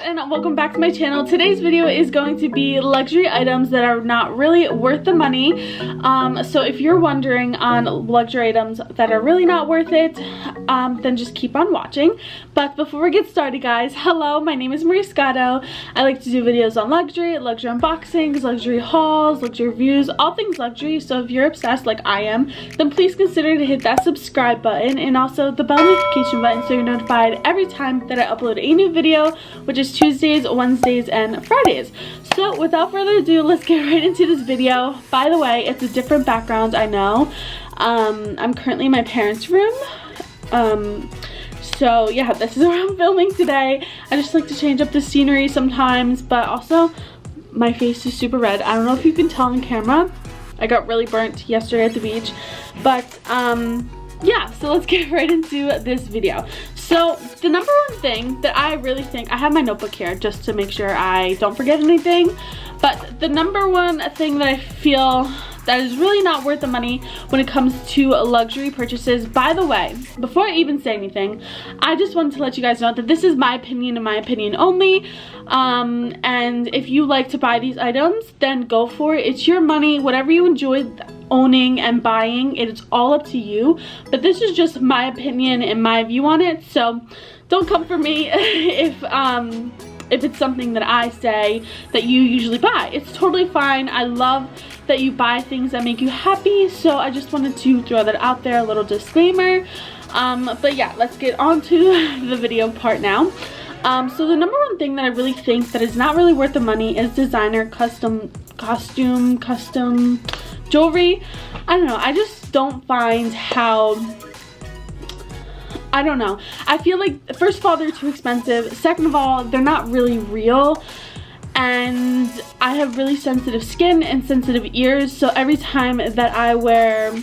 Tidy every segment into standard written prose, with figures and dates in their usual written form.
and welcome back to my channel. Today's video is going to be luxury items that are not really worth the money. So if you're wondering on luxury items that are really not worth it, then just keep on watching. But before we get started, guys, hello, my name is Marie Scotto. I like to do videos on luxury unboxings, luxury hauls, luxury reviews, all things luxury. So if you're obsessed like I am, then please consider to hit that subscribe button and also the bell notification button so you're notified every time that I upload a new video, which is Tuesdays, Wednesdays, and Fridays. So without further ado, let's get right into this video. By the way, it's a different background, I know. I'm currently in my parents' room. So yeah, this is where I'm filming today. I just like to change up the scenery sometimes, but also my face is super red. I don't know if you can tell on camera. I got really burnt yesterday at the beach, but yeah, so let's get right into this video. So the number one thing that I really think, I have my notebook here just to make sure I don't forget anything, but the number one thing that I feel that is really not worth the money when it comes to luxury purchases. By the way, before I even say anything, I just wanted to let you guys know that this is my opinion and my opinion only. And if you like to buy these items, then go for it. It's your money. Whatever you enjoy owning and buying, it is all up to you. But this is just my opinion and my view on it. So don't come for me if it's something that I say that you usually buy. It's totally fine. I love that you buy things that make you happy, so I just wanted to throw that out there, a little disclaimer. But yeah, let's get on to the video part now. So the number one thing that I really think that is not really worth the money is designer custom jewelry. I don't know, I just don't find how, I don't know. I feel like, first of all, they're too expensive. Second of all, they're not really real. And I have really sensitive skin and sensitive ears. So every time that I wear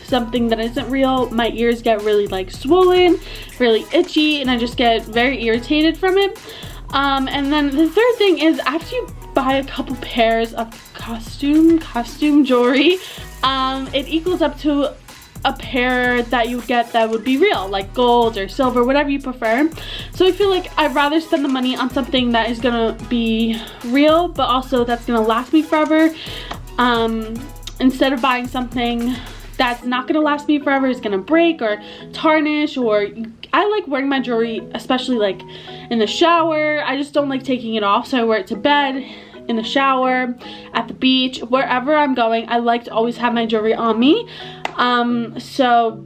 something that isn't real, my ears get really like swollen, really itchy, and I just get very irritated from it. And then the third thing is, after you buy a couple pairs of costume jewelry, it equals up to a pair that you would get that would be real, like gold or silver, whatever you prefer. So I feel like I'd rather spend the money on something that is gonna be real, but also that's gonna last me forever, instead of buying something that's not gonna last me forever, is gonna break or tarnish. Or I like wearing my jewelry, especially like in the shower. I just don't like taking it off, so I wear it to bed, in the shower, at the beach, wherever I'm going. I like to always have my jewelry on me. So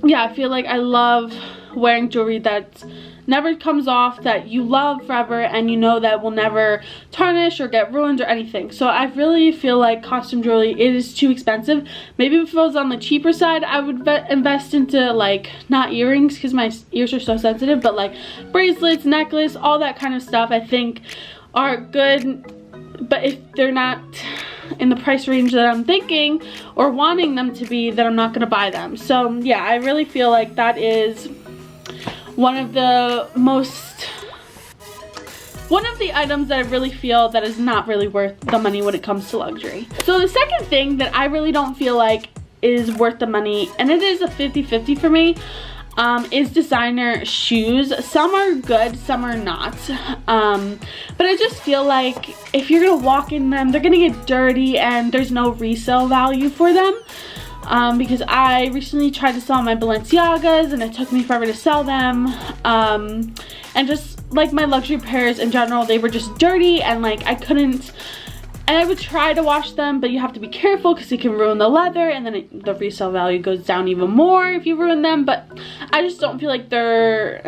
yeah, I feel like I love wearing jewelry that never comes off, that you love forever, and you know that will never tarnish or get ruined or anything. So I really feel like costume jewelry, it is too expensive. Maybe if it was on the cheaper side, I would invest into, like, not earrings because my ears are so sensitive, but like bracelets, necklace, all that kind of stuff I think are good. But if they're not in the price range that I'm thinking or wanting them to be, then I'm not going to buy them. So yeah, I really feel like that is one of the items that I really feel that is not really worth the money when it comes to luxury. So the second thing that I really don't feel like is worth the money, and it is a 50-50 for me, is designer shoes. Some are good, some are not. But I just feel like if you're gonna walk in them, they're gonna get dirty and there's no resale value for them. Because I recently tried to sell my Balenciagas and it took me forever to sell them. And just like my luxury pairs in general, they were just dirty and like I couldn't. And I would try to wash them, but you have to be careful because it can ruin the leather, and then the resale value goes down even more if you ruin them. But I just don't feel like they're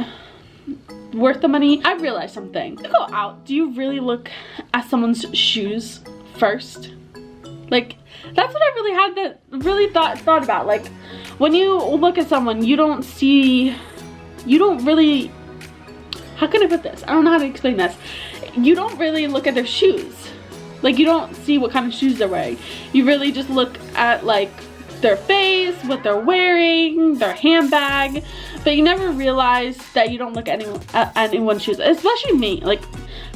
worth the money. I realized something. To go out, do you really look at someone's shoes first? Like, that's what I really thought about. Like, when you look at someone, you don't really, how can I put this? I don't know how to explain this. You don't really look at their shoes. Like, you don't see what kind of shoes they're wearing. You really just look at like their face, what they're wearing, their handbag, but you never realize that you don't look at anyone's shoes, especially me. Like,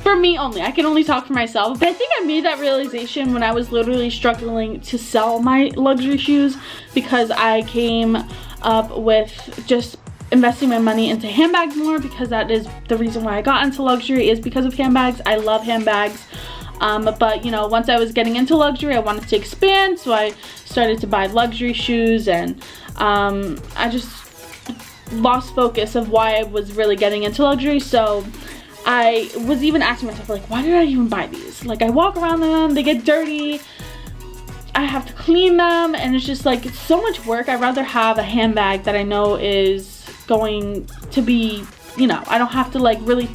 for me only, I can only talk for myself. But I think I made that realization when I was literally struggling to sell my luxury shoes, because I came up with just investing my money into handbags more, because that is the reason why I got into luxury, is because of handbags. I love handbags. But you know, once I was getting into luxury, I wanted to expand, so I started to buy luxury shoes, and I just lost focus of why I was really getting into luxury. So I was even asking myself, like, why did I even buy these? Like, I walk around them, they get dirty, I have to clean them, and it's just like, it's so much work. I'd rather have a handbag that I know is going to be, you know, I don't have to like really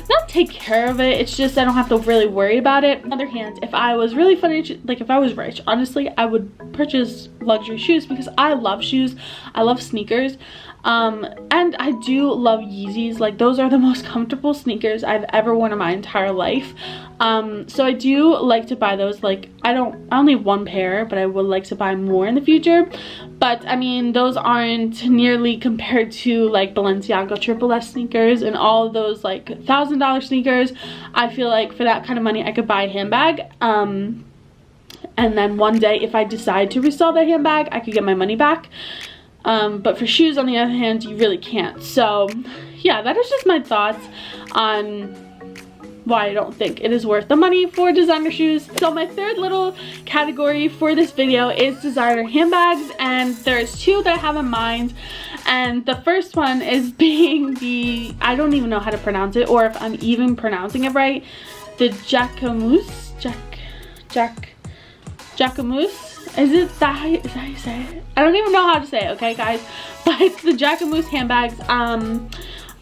not take care of it, it's just I don't have to really worry about it. On the other hand, if I was really financially, like if I was rich, honestly, I would purchase luxury shoes, because I love shoes, I love sneakers, and I do love Yeezys. Like, those are the most comfortable sneakers I've ever worn in my entire life. So I do like to buy those. Like, I only have one pair, but I would like to buy more in the future. But I mean, those aren't nearly compared to like Balenciaga Triple S sneakers and all of those like $1,000 sneakers. I feel like for that kind of money I could buy a handbag, and then one day if I decide to resell that handbag, I could get my money back. But for shoes, on the other hand, you really can't. So yeah, that is just my thoughts on why I don't think it is worth the money for designer shoes. So my third little category for this video is designer handbags, and there's two that I have in mind. And the first one is being the, I don't even know how to pronounce it, or if I'm even pronouncing it right, the Jacquemus. Is it that, is that how you say it? I don't even know how to say it, okay guys? But it's the Jacquemus handbags.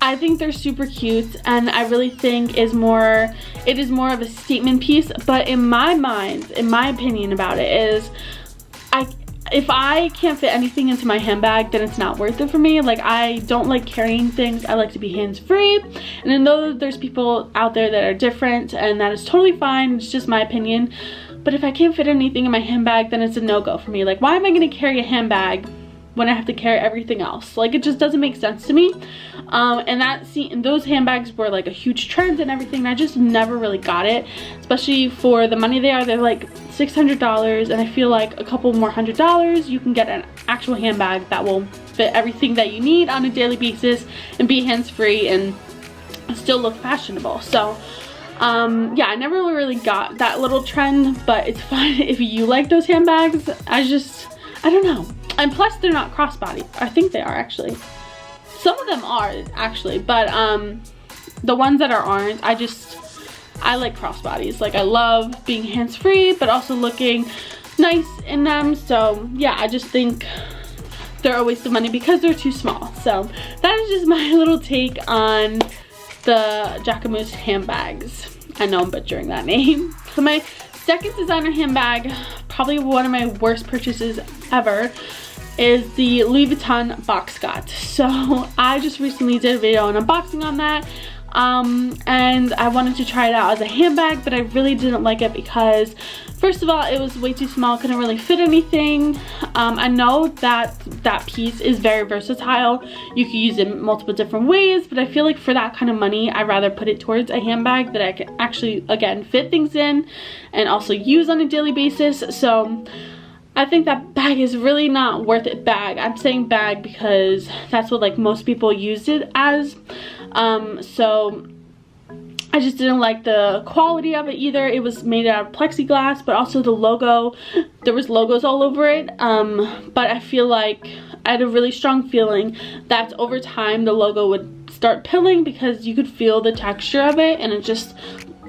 I think they're super cute, and I really think it is more of a statement piece. But in my mind, in my opinion about it is, if I can't fit anything into my handbag, then it's not worth it for me. Like, I don't like carrying things. I like to be hands-free. And I know that there's people out there that are different, and that is totally fine. It's just my opinion. But if I can't fit anything in my handbag, then it's a no-go for me. Like, why am I going to carry a handbag when I have to carry everything else? Like, it just doesn't make sense to me. And those handbags were like a huge trend and everything, and I just never really got it, especially for the money they are. They're like $600, and I feel like a couple more $100 you can get an actual handbag that will fit everything that you need on a daily basis and be hands-free and still look fashionable. So yeah, I never really got that little trend, but it's fine if you like those handbags. I don't know. And plus, they're not crossbody. I think they are, actually. Some of them are, actually, but the ones that aren't, I like crossbodies. Like, I love being hands-free, but also looking nice in them. So yeah, I just think they're a waste of money because they're too small. So that is just my little take on the Jacquemus handbags. I know I'm butchering that name. So my second designer handbag, probably one of my worst purchases ever, is the Louis Vuitton Box Scott. So I just recently did a video on unboxing on that, and I wanted to try it out as a handbag, but I really didn't like it because, first of all, it was way too small, couldn't really fit anything. I know that that piece is very versatile. You can use it in multiple different ways, but I feel like for that kind of money, I'd rather put it towards a handbag that I can actually, again, fit things in and also use on a daily basis. So I think that bag is really not worth it. Bag, I'm saying bag because that's what like most people used it as. So I just didn't like the quality of it either. It was made out of plexiglass, but also the logo, there was logos all over it. But I feel like I had a really strong feeling that over time the logo would start pilling because you could feel the texture of it, and it just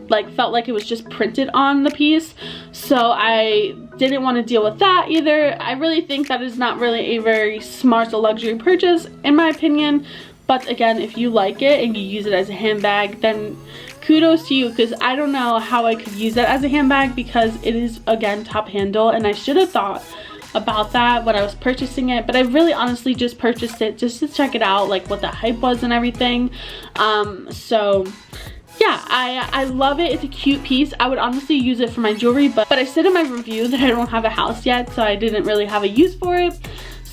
like felt like it was just printed on the piece. So I didn't want to deal with that either. I really think that is not really a very smart luxury purchase in my opinion. But again, if you like it and you use it as a handbag, then kudos to you, because I don't know how I could use it as a handbag because it is, again, top handle, and I should have thought about that when I was purchasing it. But I really honestly just purchased it just to check it out, like what the hype was and everything. So yeah, I love it. It's a cute piece. I would honestly use it for my jewelry, but I said in my review that I don't have a house yet, so I didn't really have a use for it.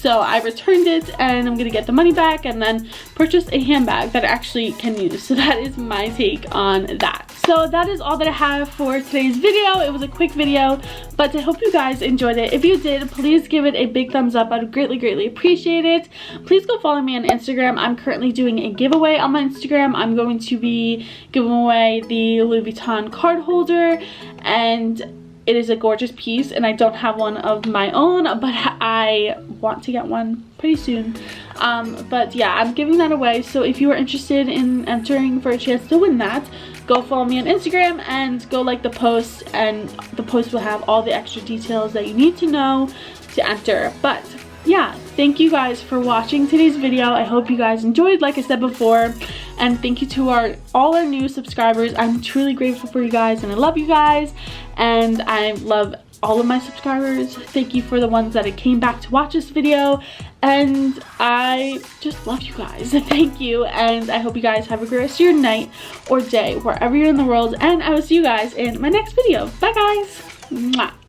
So I returned it and I'm gonna get the money back and then purchase a handbag that I actually can use. So that is my take on that. So that is all that I have for today's video. It was a quick video, but I hope you guys enjoyed it. If you did, please give it a big thumbs up. I'd greatly appreciate it. Please go follow me on Instagram. I'm currently doing a giveaway on my Instagram. I'm going to be giving away the Louis Vuitton card holder, and it is a gorgeous piece, and I don't have one of my own, but I want to get one pretty soon. But yeah, I'm giving that away, so if you are interested in entering for a chance to win that, go follow me on Instagram and go like the post, and the post will have all the extra details that you need to know to enter. But yeah, thank you guys for watching today's video. I hope you guys enjoyed, like I said before, and thank you to all our new subscribers. I'm truly grateful for you guys, and I love you guys, and I love all of my subscribers. Thank you for the ones that came back to watch this video, and I just love you guys. Thank you, and I hope you guys have a great rest of your night or day wherever you're in the world, and I will see you guys in my next video. Bye guys. Mwah.